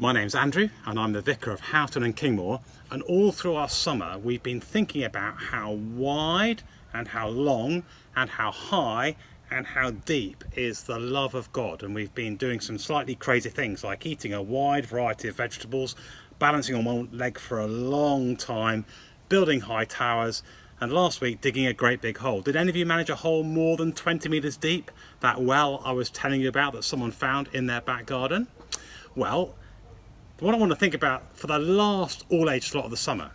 My name's Andrew and I'm the Vicar of Houghton and Kingmore, and all through our summer we've been thinking about how wide and how long and how high and how deep is the love of God. And we've been doing some slightly crazy things like eating a wide variety of vegetables, balancing on one leg for a long time, building high towers, and last week digging a great big hole. Did any of you manage a hole more than 20 metres deep? That well I was telling you about that someone found in their back garden? Well, what I want to think about for the last all-age slot of the summer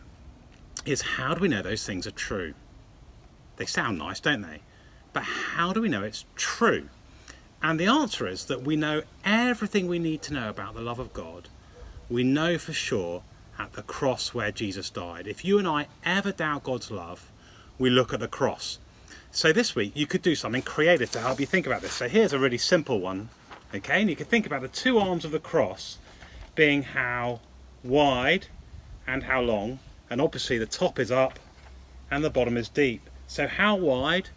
is, how do we know those things are true? They sound nice, don't they? But how do we know it's true? And the answer is that we know everything we need to know about the love of God. We know for sure at the cross where Jesus died. If you and I ever doubt God's love, we look at the cross. So this week you could do something creative to help you think about this. So here's a really simple one, okay? And you can think about the two arms of the cross being how wide and how long, and obviously the top is up and the bottom is deep. So how wide?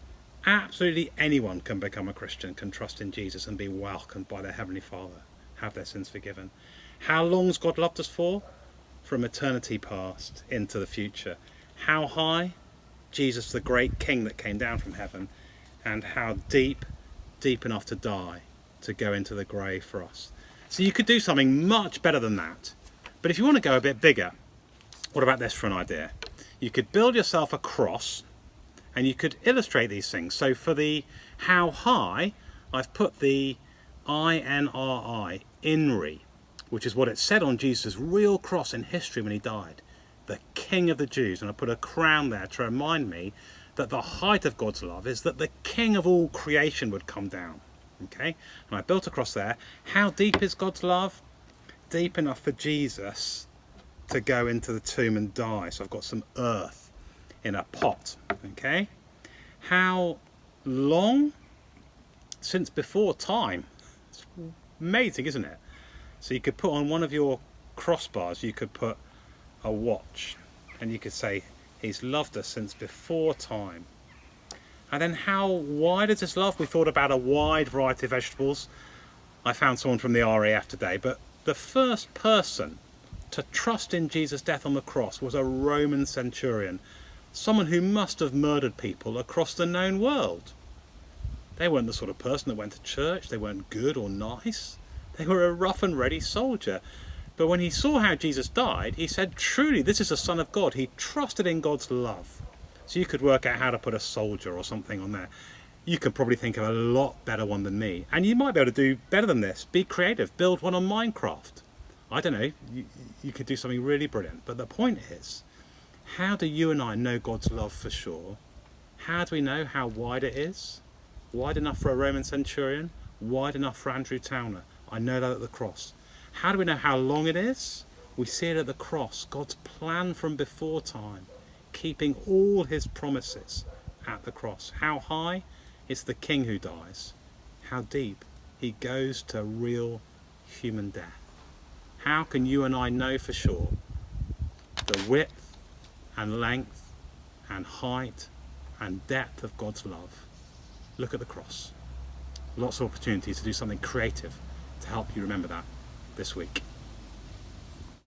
Absolutely anyone can become a Christian, can trust in Jesus and be welcomed by their Heavenly Father, have their sins forgiven. How long's God loved us for? From eternity past into the future. How high? Jesus, the great King that came down from heaven. And how deep? Deep enough to die, to go into the grave for us. So you could do something much better than that. But if you want to go a bit bigger, what about this for an idea? You could build yourself a cross and you could illustrate these things. So for the how high, I've put the INRI, INRI, which is what it said on Jesus' real cross in history when he died, the King of the Jews. And I put a crown there to remind me that the height of God's love is that the King of all creation would come down. Okay, and I built across there. How deep is God's love? Deep enough for Jesus to go into the tomb and die. So I've got some earth in a pot. Okay, how long? Since before time. It's amazing, isn't it? So you could put on one of your crossbars, you could put a watch, and you could say, he's loved us since before time. And then how wide is this love? We thought about a wide variety of vegetables. I found someone from the RAF today, but the first person to trust in Jesus' death on the cross was a Roman centurion, someone who must have murdered people across the known world. They weren't the sort of person that went to church, they weren't good or nice. They were a rough and ready soldier. But when he saw how Jesus died, he said, truly, this is the Son of God. He trusted in God's love. So you could work out how to put a soldier or something on there. You could probably think of a lot better one than me. And you might be able to do better than this. Be creative. Build one on Minecraft. I don't know. You could do something really brilliant. But the point is, how do you and I know God's love for sure? How do we know how wide it is? Wide enough for a Roman centurion? Wide enough for Andrew Towner? I know that at the cross. How do we know how long it is? We see it at the cross. God's plan from before time, keeping all his promises at the cross. How high? It's the King who dies. How deep? He goes to real human death. How can you and I know for sure the width and length and height and depth of God's love? Look at the cross. Lots of opportunities to do something creative to help you remember that this week.